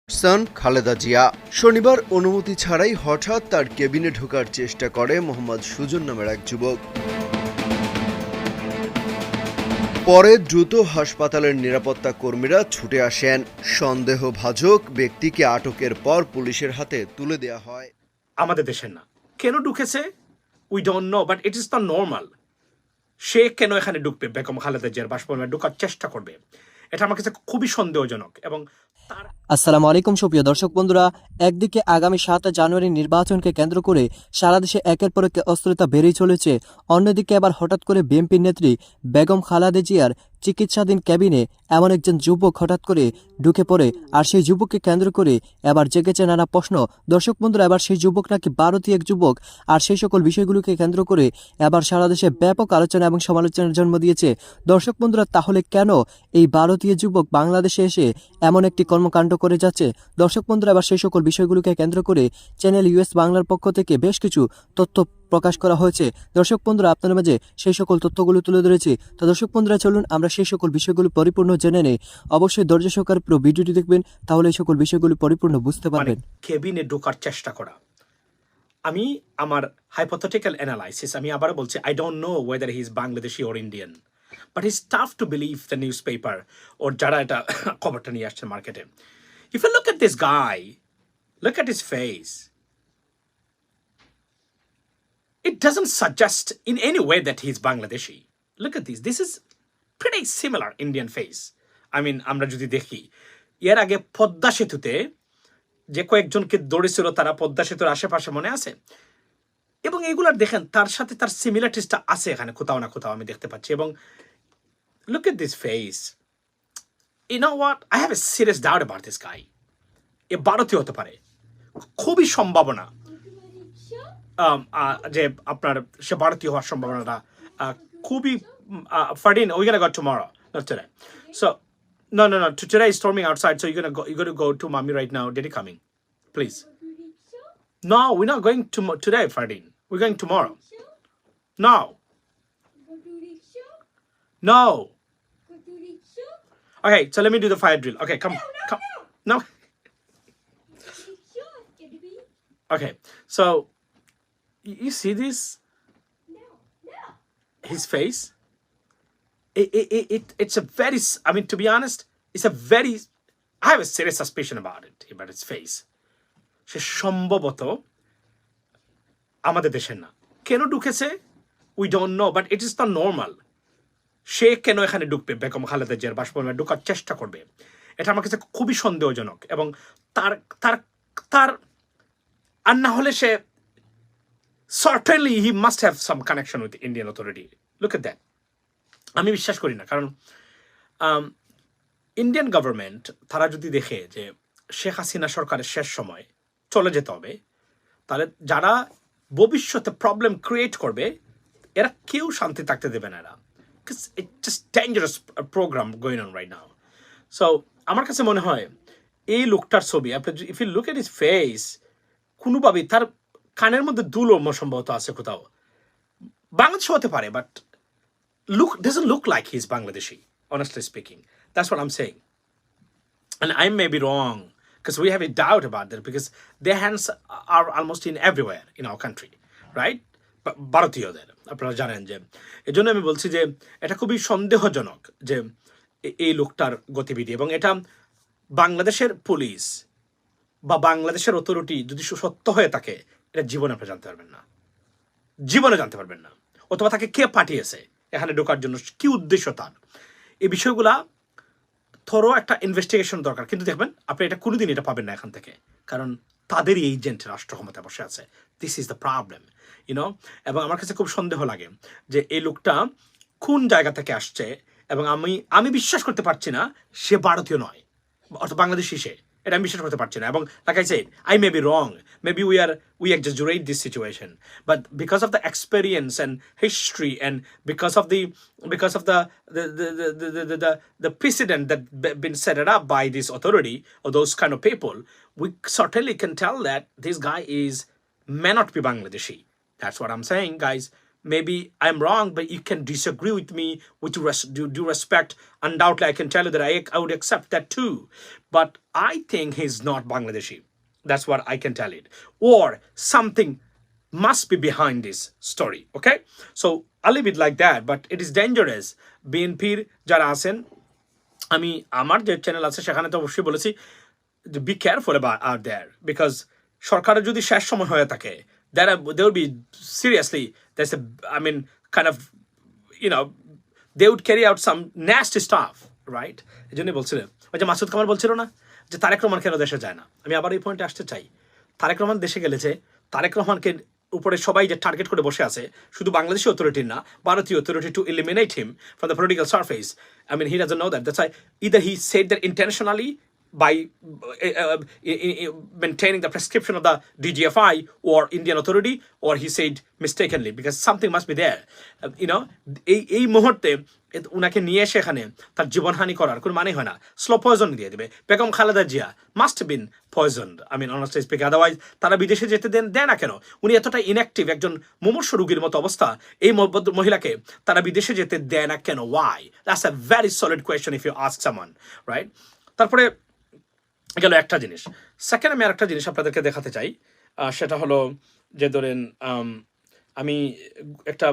সান খালেদা জিয়া শনিবার অনুমতি ছাড়াই হঠাৎ তার কেবিনে ঢোকার চেষ্টা করে মোহাম্মদ সুজন নামের এক যুবক। পরে দ্রুত হাসপাতালের নিরাপত্তা কর্মীরা ছুটে আসেন। সন্দেহভাজন ব্যক্তিকে আটকের পর পুলিশের হাতে তুলে দেয়া হয়। আমাদের দেশের না, কেন ঢুকেছে we don't know, but it is the normal. সে কেন এখানে ঢুকবে, বেগম খালেদা জিয়ার বাসভবনে ঢোকার চেষ্টা করবে, এটা আমার কাছে খুবই সন্দেহজনক। এবং আসসালামু আলাইকুম সুপ্রিয় দর্শক বন্ধুরা, একদিকে আগামী ৭ জানুয়ারি নির্বাচনকে কেন্দ্র করে সারা দেশে একের পর এক অস্থিরতা বেড়েই চলেছে। অন্যদিকে আবার হঠাৎ করে বিএনপির নেত্রী বেগম খালেদা জিয়ার চিকিৎসাধীন ক্যাবিনে এমন একজন যুবক হঠাৎ করে ঢুকে পড়ে, আর সেই যুবককে কেন্দ্র করে এবার জেগেছে নানা প্রশ্ন। দর্শক বন্ধুরা, এবার সেই যুবক নাকি ভারতীয় এক যুবক, আর সেই সকল বিষয়গুলোকে কেন্দ্র করে এবার সারা দেশে ব্যাপক আলোচনা এবং সমালোচনার জন্ম দিয়েছে। দর্শক বন্ধুরা, তাহলে কেন এই ভারতীয় যুবক বাংলাদেশে এসে এমন একটি কর্মকাণ্ড করে যাচ্ছে? দর্শক বন্ধুরা, এবার সেই সকল বিষয়গুলোকে কেন্দ্র করে চ্যানেল ইউএস বাংলার পক্ষ থেকে বেশ কিছু তথ্য প্রকাশ করা হয়েছে। দর্শক বন্ধুরা, আপনাদের মাঝে সেই সকল তথ্যগুলো তুলে ধরেছি। তো দর্শক বন্ধুরা, চলুন আমরা সেই সকল বিষয়গুলো পরিপূর্ণ জেনে নেই। অবশ্যই ধৈর্য সহকারে পুরো ভিডিওটি দেখবেন, তাহলে এই সকল বিষয়গুলো পরিপূর্ণ বুঝতে পারবেন। কেবিনে ঢোকার চেষ্টা করা, আমি আমার হাইপোথেটিক্যাল অ্যানালাইসিস, আমি আবার বলছি, I don't know whether he is Bangladeshi or Indian, but is tough to believe the newspaper or যারা এটা খবরটা নিয়ে আসছে মার্কেটে। If you look at this guy, look at his face, it doesn't suggest in any way that he's Bangladeshi. Look at this. This is pretty similar Indian face. I mean, আমরা যদি দেখি, এর আগে পদ্মা সেতুতে যে কয়েকজনকে দৌড়েছিল তারা পদ্মা সেতুর আশেপাশে মনে আছে, এবং এইগুলার দেখেন তার সাথে তার সিমিলারিটিসটা আছে এখানে কোথাও না কোথাও আমি দেখতে পাচ্ছি। এবং look at this face. You know what? I have a serious doubt about this guy. এ ভারতীয় হতে পারে, খুবই সম্ভাবনা যে আপনার সে ভারতীয় হওয়ার সম্ভাবনাটা খুবই ফার্ডিন। We gonna go tomorrow, not today. So no, today is storming outside, so you're gonna go to mommy right now. Daddy coming, please. No, we're not going to today, Fardin. We're going tomorrow. No. No. Okay, so let me do the fire drill. Okay, come. No. Okay, so you see this? His face? It's a very, I mean, to be honest, it's a very, I have a serious suspicion about its face. সে সম্ভবত আমাদের দেশের না। কেন ঢুকেছে we don't know, but it is the normal. সে কেন এখানে ঢুকবে, বেগম খালেদা জিয়ার বাসভবনে ঢোকার চেষ্টা করবে, এটা আমার কাছে খুবই সন্দেহজনক। এবং তার তার তার আর না হলে সে certainly he must have some connection with the Indian authority. Look at that. আমি বিশ্বাস করি না, কারণ ইন্ডিয়ান গভর্নমেন্ট তারা যদি দেখে যে শেখ হাসিনা সরকারের শেষ সময় চলে যেতে হবে, তাহলে যারা ভবিষ্যতে প্রবলেম ক্রিয়েট করবে এরা কেউ শান্তি থাকতে দেবে না। এরা it's just dangerous program going on right now. So আমার কাছে মনে হয় এই লোকটার ছবি আপনি if you look at his face, কোনোভাবেই তার কানের মধ্যে দুল সম্ভবত আছে কোথাও, বাংলাদেশ হতে পারে, but doesn't look like he's Bangladeshi, honestly speaking. That's what I'm saying. And I may be wrong, because we have a doubt about that, because their hands are almost in everywhere in our country, right? ভারতীয়দের আপনারা জানেন, যে এই জন্য আমি বলছি যে এটা খুবই সন্দেহজনক যে এই লোকটার গতিবিধি। এবং এটা বাংলাদেশের পুলিশ বা বাংলাদেশের অথরিটি যদি সত্য হয়ে থাকে, এটা জীবনে আপনি জানতে পারবেন না, জীবনে জানতে পারবেন না। অথবা তাকে কে পাঠিয়েছে এখানে ঢোকার জন্য, কি উদ্দেশ্য তার, এই বিষয়গুলা থরো একটা ইনভেস্টিগেশন দরকার। কিন্তু দেখবেন আপনি এটা কোনোদিন এটা পাবেন না এখান থেকে, কারণ তাদেরই এজেন্ট রাষ্ট্র ক্ষমতায় বসে আছে। This is the problem, you know. এবং আমার কাছে খুব সন্দেহ লাগে যে এই লোকটা কোন জায়গা থেকে আসছে, এবং আমি বিশ্বাস করতে পারছি না সে ভারতীয় নয়, অর্থাৎ বাংলাদেশি সে, এটা আমি বিশ্বাস করতে পারছি না। এবং like I said, I may be wrong, maybe we exaggerate this situation, but because of the experience and history, and because of the precedent that been set up by this authority or those kind of people, we certainly can tell that this guy may not be Bangladeshi. That's what I'm saying, guys. maybe I'm wrong, but you can disagree with me with due respect. Undoubtedly, I can tell you that I would accept that too. But I think he's not Bangladeshi. That's what I can tell it. Or something must be behind this story. Okay? So I'll leave it like that. But it is dangerous. BNPর যারা আছেন, আমি আমার যে channel আছে সেখানে তো অবশ্যই বলেছি যে be careful about out there, because সরকারের যদি শেষ সময় হয়ে থাকে, there will be seriously, there's a, I mean, kind of, you know, they would carry out some nasty stuff, right? এই জন্যই বলছিলেন, ওই যে মাসুদ কামাল বলছিল না যে তারেক রহমান কেন দেশে যায় না। আমি আবার এই পয়েন্টে আসতে চাই। তারেক রহমান দেশে গেলে যে তারেক রহমানকে উপরে সবাই যে টার্গেট করে বসে আছে, শুধু বাংলাদেশি অথরিটির না, ভারতীয় authority, two eliminate him from the political surface. I mean, he doesn't know that. That's why either he said that intentionally by maintaining the prescription of the DGFI or Indian authority, or he said mistakenly, because something must be there. You know, এই মুহূর্তে উনাকে নিয়ে এসে এখানে তার জীবনহানি করার কোনো মানে হয় না। স্লো পয়জন দিয়ে দেবে। Begum Khaleda Zia must been poisoned, I mean, honestly speaking, otherwise তারা বিদেশে যেতে দেয় না কেন? উনি এতটা ইনঅ্যাক্টিভ, একজন মুমূর্ষু রোগীর মতো অবস্থা, এই মহিলাকে তারা বিদেশে যেতে দেয় না কেন? Why? That's a very solid question if you ask someone, right? তারপরে গেল একটা জিনিস। সেকেন্ড, আমি আরেকটা জিনিস আপনাদেরকে দেখাতে চাই, সেটা হলো যে ধরেন আমি একটা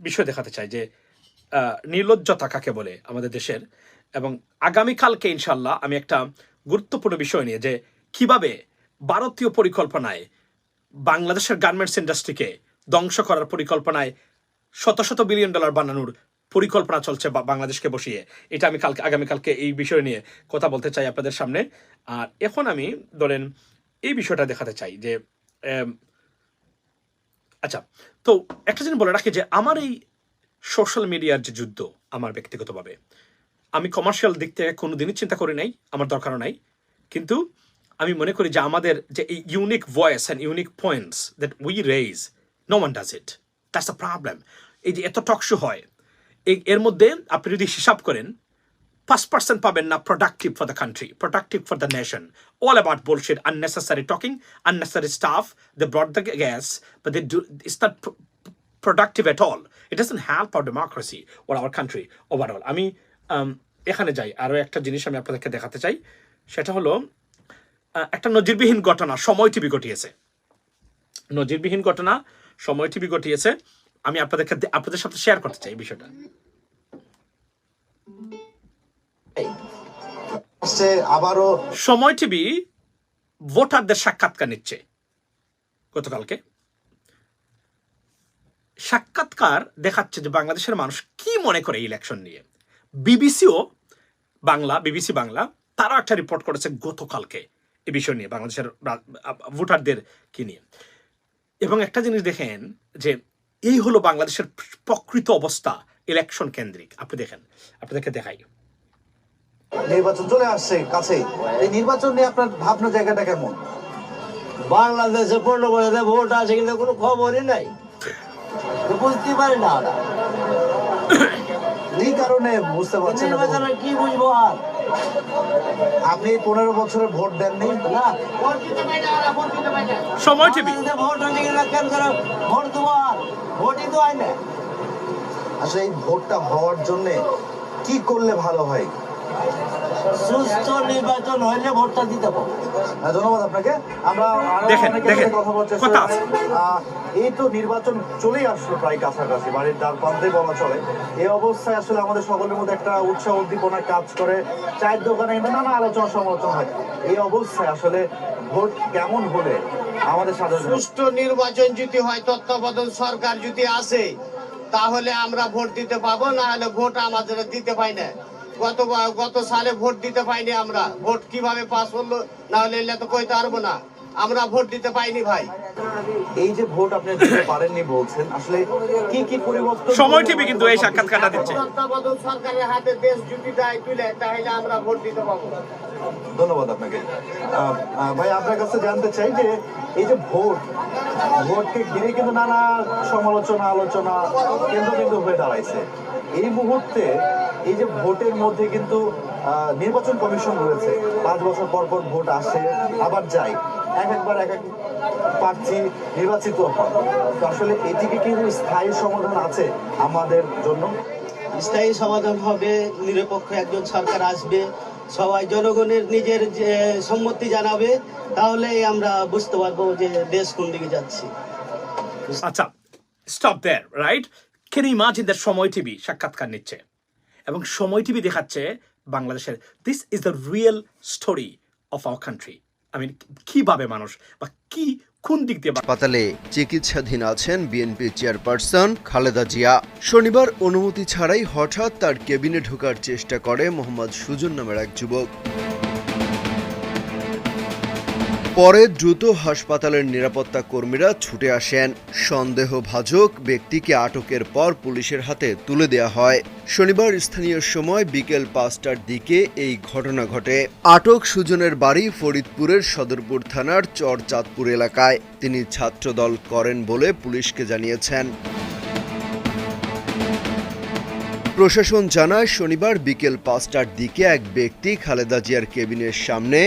বিষয় দেখাতে চাই যে নির্লজ্জতা কাকে বলে আমাদের দেশের। এবং আগামীকালকে ইনশাল্লাহ আমি একটা গুরুত্বপূর্ণ বিষয় নিয়ে, যে কিভাবে ভারতীয় পরিকল্পনায় বাংলাদেশের গার্মেন্টস ইন্ডাস্ট্রিকে ধ্বংস করার পরিকল্পনায় শত শত বিলিয়ন ডলার বানানোর পরিকল্পনা চলছে বাংলাদেশকে বসিয়ে, এটা আমি আগামীকালকে এই বিষয় নিয়ে কথা বলতে চাই আপনাদের সামনে। আর এখন আমি ধরেন এই বিষয়টা দেখাতে চাই যে আচ্ছা, তো একটা জিনিস বলে রাখি যে আমার এই সোশ্যাল মিডিয়ার যে যুদ্ধ, আমার ব্যক্তিগতভাবে আমি কমার্শিয়াল দিক থেকে কোনোদিনই চিন্তা করি নাই, আমার দরকারও নাই। কিন্তু আমি মনে করি যে আমাদের যে এই unique voice and unique points that we raise, no one does it, that's the problem. এই যে এত টকশো হয়, এর মধ্যে আপনি যদি হিসাব করেন 5% পাবেন না productive for the country, productive for the nation. All about bullshit, unnecessary talking, unnecessary stuff. They brought the gas, but it's not productive at all. It doesn't help our democracy or our country overall. আমি এখানে যাই, আরও একটা জিনিস আমি আপনাদেরকে দেখাতে চাই, সেটা হলো একটা নজিরবিহীন ঘটনা সময় টিভি ঘটিয়েছে। নজিরবিহীন ঘটনা সময় টিভি ঘটিয়েছে, আমি আপনাদের সাথে শেয়ার করতে চাই এই বিষয়টা। আবারও সময় টিভি ভোটারদের সাক্ষাৎকার নিচ্ছে গতকালকে। সাক্ষাৎকার দেখাচ্ছে যে বাংলাদেশের মানুষ কি মনে করে ইলেকশন নিয়ে। বিবিসি বাংলা তারাও একটা রিপোর্ট করেছে গতকালকে এই বিষয় নিয়ে, বাংলাদেশের ভোটারদের কি নিয়ে। এবং একটা জিনিস দেখেন যে এই হলো বাংলাদেশের প্রকৃত অবস্থা ইলেকশন কেন্দ্রিক। আপনি দেখেন, আপনাদেরকে দেখাই। নির্বাচন চলে আসছে কাছে, এই নির্বাচন নিয়ে আপনার ভাবনা জায়গাটা কেমন? বাংলাদেশে 15 বছরে ভোট আছে কিন্তু কোনো খবরই নাই, বুঝতে পারি না। এই কারণে বুঝতে পারছেন না নির্বাচনে কি বুঝবো? আর আপনি 15 বছরের ভোট দেননি না, ভোট দিতে পারি না, ভোট দিতে পারি না। সময় টিভি ভোট হচ্ছে কিনা কেন করে ভোট দেবো? আর ভোটই তো হয় না। আসলে এই ভোটটা হওয়ার জন্য কি করলে ভালো হয়? সুস্থ নির্বাচন হইলে ভোটটা দিতে পারবো। ধন্যবাদ আপনাকে। আমরা দেখেন কথা বলতে কথা এই তো নির্বাচন চলেই আসলো প্রায় কাছাকাছি, বাড়ির দ্বার প্রান্তে বলা চলে। এই অবস্থায় আসলে আমাদের সকলের মধ্যে একটা উৎসাহ উদ্দীপনা কাজ করে, চায়ের দোকানে নানা আলোচনা সমালোচনা হয়। এই অবস্থায় আসলে ভোট কেমন হলে আমাদের সাধারণ সুষ্ঠু নির্বাচন যদি হয়, তত্ত্বাবধায়ক সরকার যদি আসে, তাহলে আমরা ভোট দিতে পাবো, না হলে ভোট আমাদের দিতে পাই না। গত সালে ভোট দিতে পাইনি আমরা। ভোট কিভাবে পাস হলো, না হলে এলে তো কইতে পারবো না, আমরা ভোট দিতে পাইনি ভাই। এই যে ভোট আপনি দিতে পারেননি বলছেন, আসলে কি কি পরিবর্তন? সময় টিভি কিন্তু এই সাক্ষাৎকারটা দিচ্ছে। তত্ত্বাবধায়ক সরকারের হাতে দেশ যদি দেয় তুলে, তাহলে আমরা ভোট দিতে পাবো। ধন্যবাদ আপনাকে। ভাই, আপনার কাছে জানতে চাই যে এই যে ভোটকে ঘিরে কিন্তু নানা সমালোচনা আলোচনা কেন্দ্রবিন্দু হয়ে দাঁড়াইছে। এই মুহূর্তে এই যে ভোটের মধ্যে কিন্তু নির্বাচন কমিশন রয়েছে, 5 বছর পর পর ভোট আসে আবার যায়, একবার এক এক প্রার্থী নির্বাচিত হয়। তো আসলে এটিকে কি স্থায়ী সমাধান আছে আমাদের জন্য? স্থায়ী সমাধান হবে, নিরপেক্ষ একজন সরকার আসবে, সবাই জনগণের নিজের যে সম্মতি জানাবে, তাহলেই আমরা বুঝতে পারবো যে দেশ কোন দিকে যাচ্ছে। আচ্ছা, stop there, right? Can you imagine that Somoy TV সাক্ষাৎকার নিচ্ছে এবং সময় টিভি দেখাচ্ছে বাংলাদেশের this is the real story of our country. আমি কিভাবে মানুষ বা কি কোন দিক দিয়ে হাসপাতালে চিকিৎসাধীন আছেন বিএনপি চেয়ারপারসন খালেদা জিয়া। শনিবার অনুমতি ছাড়াই হঠাৎ তার কেবিনে ঢোকার চেষ্টা করে মোহাম্মদ সুজন নামের এক যুবক। পরে দ্রুত হাসপাতালের নিরাপত্তা কর্মীরা ছুটে আসেন। সন্দেহভাজন ব্যক্তিকে আটকের পর পুলিশের হাতে তুলে দেয়া হয়। শনিবার স্থানীয় সময় বিকেল 5টার দিকে এই ঘটনা ঘটে। আটক সুজনের বাড়ি ফরিদপুরের সদরপুর থানার চরচাঁদপুর এলাকায়। তিনি ছাত্রদল করেন বলে পুলিশকে জানিয়েছেন। প্রশাসন জানায়, শনিবার বিকেল 5টার দিকে এক ব্যক্তি খালেদা জিয়ার কেবিনের সামনে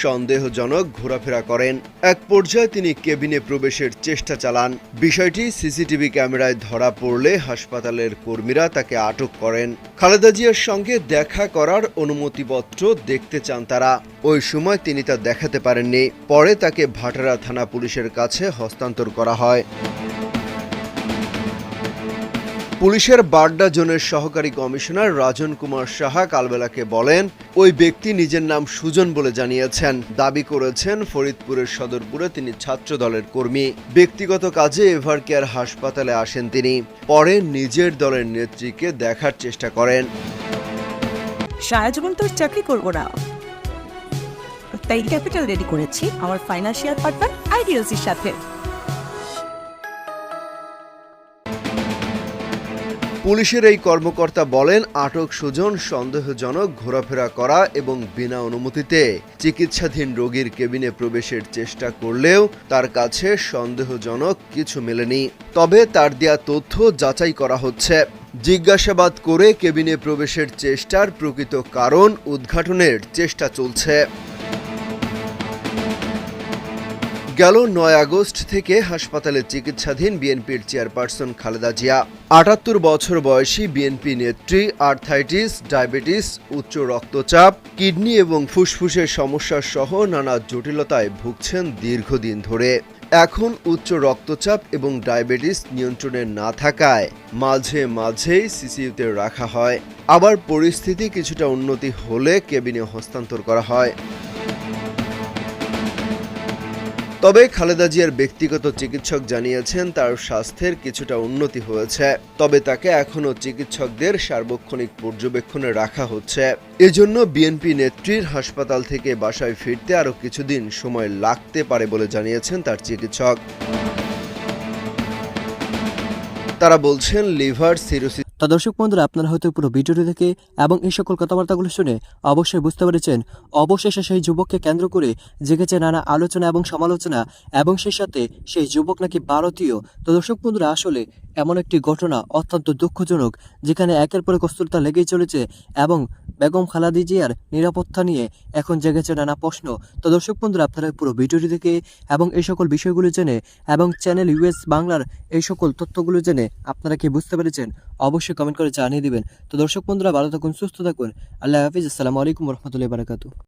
সন্দেহজনক ঘোরাফেরা করেন। এক পর্যায়ে তিনি কেবিনে প্রবেশের চেষ্টা চালান। বিষয়টি সিসিটিভি ক্যামেরায় ধরা পড়লে হাসপাতালের কর্মীরা তাকে আটক করেন। খালেদা জিয়ার সঙ্গে দেখা করার অনুমতিপত্র দেখতে চান তারা। ওই সময় তিনি তা দেখাতে পারেননি। পরে তাকে ভাটারা থানা পুলিশের কাছে হস্তান্তর করা হয়। পুলিশের বাড্ডা জোনের সহকারী কমিশনার রাজন কুমার সাহা কালবেলাকে বলেন, ওই ব্যক্তি নিজের নাম সুজন বলে জানিয়েছেন। দাবি করেছেন ফরিদপুরের সদরপুরে তিনি ছাত্র দলের কর্মী। ব্যক্তিগত কাজে এভারকেয়ার হাসপাতালে আসেন তিনি। পরে নিজের দলের নেত্রীকে দেখার চেষ্টা করেন। সারা জীবন তো চাকরি করবো না, তাই ক্যাপিটাল রেডি করেছি আমার ফাইন্যান্সিয়াল পার্টনার আইডিএলসির সাথে। পুলিশের এই কর্মকর্তা বলেন, আটক সুজন সন্দেহজনক ঘোরাফেরা করা এবং বিনা অনুমতিতে চিকিৎসাধীন রোগীর কেবিনে প্রবেশের চেষ্টা করলেও তার কাছে সন্দেহজনক কিছু মেলেনি। তবে তার দেয়া তথ্য যাচাই করা হচ্ছে। জিজ্ঞাসাবাদ করে কেবিনে প্রবেশের চেষ্টার প্রকৃত কারণ উদ্ঘাটনের চেষ্টা চলছে। গেল 9 আগস্ট থেকে হাসপাতালে চিকিৎসাধীন বিএনপির চেয়ারপারসন খালেদা জিয়া। 78 বছর বয়সী বিএনপি নেত্রী আর্থাইটিস, ডায়াবেটিস, উচ্চ রক্তচাপ, কিডনি এবং ফুসফুসের সমস্যা সহ নানা জটিলতায় ভুগছেন দীর্ঘদিন ধরে। এখন উচ্চ রক্তচাপ এবং ডায়াবেটিস নিয়ন্ত্রণে না থাকায় মাঝে মাঝেই সিসিইউতে রাখা হয়। আবার পরিস্থিতি কিছুটা উন্নতি হলে কেবিনে হস্তান্তর করা হয়। তবে খালেদা জিয়ার ব্যক্তিগত চিকিৎসক জানিয়েছেন তার স্বাস্থ্যের কিছুটা উন্নতি হয়েছে। তবে তাকে এখনও চিকিৎসকদের সার্বক্ষণিক পর্যবেক্ষণে রাখা হচ্ছে। এজন্য বিএনপি নেত্রীর হাসপাতাল থেকে বাসায় ফিরতে আরও কিছুদিন সময় লাগতে পারে বলে জানিয়েছেন তার চিকিৎসক। তারা বলছেন, লিভার সিরোসিস। তা দর্শক বন্ধুরা, আপনারা হয়তো পুরো ভিডিওটি দেখে এবং এই সকল কথাবার্তাগুলো শুনে অবশ্যই বুঝতে পেরেছেন অবশেষে সেই যুবককে কেন্দ্র করে জেগেছে নানা আলোচনা এবং সমালোচনা, এবং সেই সাথে সেই যুবক নাকি ভারতীয়। তো দর্শক বন্ধুরা, আসলে এমন একটি ঘটনা অত্যন্ত দুঃখজনক, যেখানে একের পর এক অস্থিরতা লেগেই চলেছে এবং বেগম খালেদা জিয়ার নিরাপত্তা নিয়ে এখন জেগেছে নানা প্রশ্ন। তো দর্শক বন্ধুরা, আপনারা পুরো ভিডিওটি দেখে এবং এই সকল বিষয়গুলো জেনে এবং চ্যানেল ইউএস বাংলার এই সকল তথ্যগুলো জেনে আপনারা কি বুঝতে পেরেছেন অবশ্যই কমেন্ট করে জানিয়ে দিবেন। তো দর্শক বন্ধুরা, ভালো থাকুন, সুস্থ থাকুন। আল্লাহ হাফিজ। আসসালামু আলাইকুম রহমতুল্লাহি বারাকাতুহু।